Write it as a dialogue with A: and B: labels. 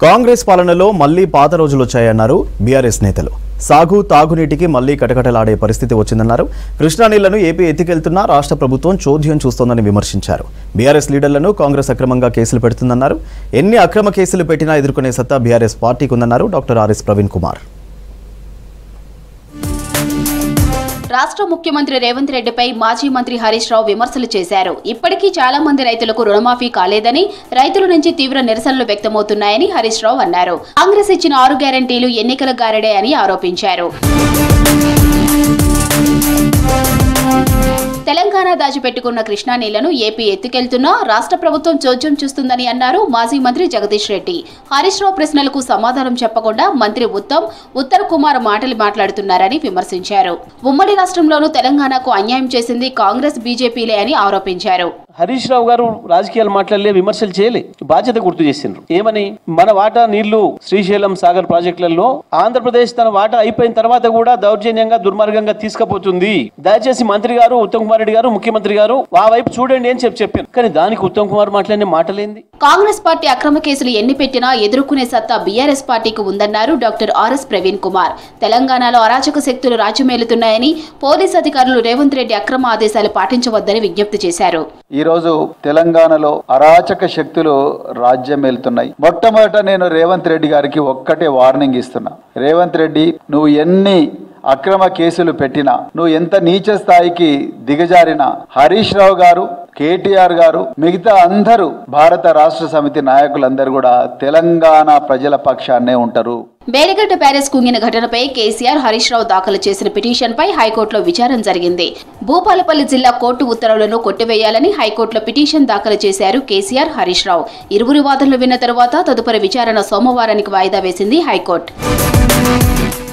A: కాంగ్రెస్ పాలనలో మళ్లీ పాత రోజులు వచ్చాయన్నారు బీఆర్ఎస్ నేతలు. సాగు తాగునీటికి మళ్లీ కటకటలాడే పరిస్థితి వచ్చిందన్నారు. కృష్ణా నీళ్లను ఏపీ ఎత్తికెళ్తున్నా రాష్ట్ర ప్రభుత్వం చోద్యం చూస్తోందని విమర్శించారు. బీఆర్ఎస్ లీడర్లను కాంగ్రెస్ అక్రమంగా కేసులు పెడుతుందన్నారు. ఎన్ని అక్రమ కేసులు పెట్టినా ఎదుర్కొనే సత్తా బీఆర్ఎస్ పార్టీకి ఉందన్నారు డాక్టర్ ఆర్ఎస్ ప్రవీణ్ కుమార్.
B: రాష్ట్ర ముఖ్యమంత్రి రేవంత్ రెడ్డిపై మాజీ మంత్రి హరీష్ రావు విమర్శలు చేశారు. ఇప్పటికీ చాలా మంది రైతులకు రుణమాఫీ కాలేదని, రైతుల నుంచి తీవ్ర నిరసనలు వ్యక్తమవుతున్నాయని హరీష్ రావు అన్నారు. కాంగ్రెస్ ఇచ్చిన 6 గ్యారెంటీలు ఎన్నికల గారడే అని ఆరోపించారు. తెలంగాణ దాచిపెట్టుకున్న కృష్ణా నీళ్లను ఏపీ ఎత్తుకెళ్తున్నా రాష్ట్ర ప్రభుత్వం చోద్యం చూస్తుందని అన్నారు మాజీ మంత్రి జగదీష్ రెడ్డి. హరీష్ రావు ప్రశ్నలకు సమాధానం చెప్పకుండా మంత్రి ఉత్తర్ కుమార్ మాట్లాడుతున్నారని విమర్శించారు. ఉమ్మడి రాష్ట్రంలోనూ తెలంగాణకు అన్యాయం చేసింది కాంగ్రెస్ బీజేపీలే అని ఆరోపించారు.
C: హరీష్ రావు గారు రాజకీయాలు మాట్లాడలే, విమర్శలు చేయలే, బాధ్యత గుర్తు చేసిండ్రు. ఏమని, మన వాటా నీళ్లు శ్రీశైలం సాగర్ ప్రాజెక్టులలో ఆంధ్రప్రదేశ్ తన వాటా అయిపోయిన తర్వాత కూడా దౌర్జన్యంగా దుర్మార్గంగా తీసుకుపోతుంది. దయచేసి మంత్రి గారు ఉత్తమ్ కుమార్ రెడ్డి గారు, ముఖ్యమంత్రి గారు ఆ వైపు చూడండి అని చెప్పాను. కానీ దానికి ఉత్తమ్ కుమార్ మాట్లాడిన మాటలేంది?
B: కాంగ్రెస్ పార్టీ అక్రమ కేసులు ఎన్ని పెట్టినా ఎదుర్కొనే సత్తా బీఆర్ఎస్ పార్టీకి ఉందన్నారు డాక్టర్ ఆర్ఎస్ ప్రవీణ్ కుమార్. తెలంగాణలో అరాచక శక్తులు రాజ్యమేలుతున్నాయని, పోలీసు అధికారులు రేవంత్ రెడ్డి అక్రమ ఆదేశాలు పాటించవద్దని విజ్ఞప్తి చేశారు.
D: ఈరోజు తెలంగాణలో అరాచక శక్తులు రాజ్యమేలుతున్నాయి. మొట్టమొదట నేను రేవంత్ రెడ్డి గారికి ఒక్కటే వార్నింగ్ ఇస్తున్నా. రేవంత్ రెడ్డి, నువ్వు ఎన్ని అక్రమ కేసులు పెట్టినా, నువ్వు ఎంత నీచ స్థాయికి దిగజారినా, హరీష్ రావు గారు, కేటీఆర్ గారు, మిగతా అందరూ భారత రాష్ట్ర సమితి నాయకులందరూ కూడా తెలంగాణ ప్రజల పక్షాన్నే ఉంటారు.
B: బేలిగడ్డ బ్యారేజ్ కుంగిన ఘటనపై కేసీఆర్, హరీష్ రావు దాఖలు చేసిన పిటిషన్పై హైకోర్టులో విచారణ జరిగింది. భూపాలపల్లి జిల్లా కోర్టు ఉత్తర్వులను కొట్టివేయాలని హైకోర్టులో పిటిషన్ దాఖలు చేశారు కేసీఆర్, హరీష్ రావు. ఇరువురి వాదనలు విన్న తరువాత తదుపరి విచారణ సోమవారానికి వాయిదా వేసింది హైకోర్టు.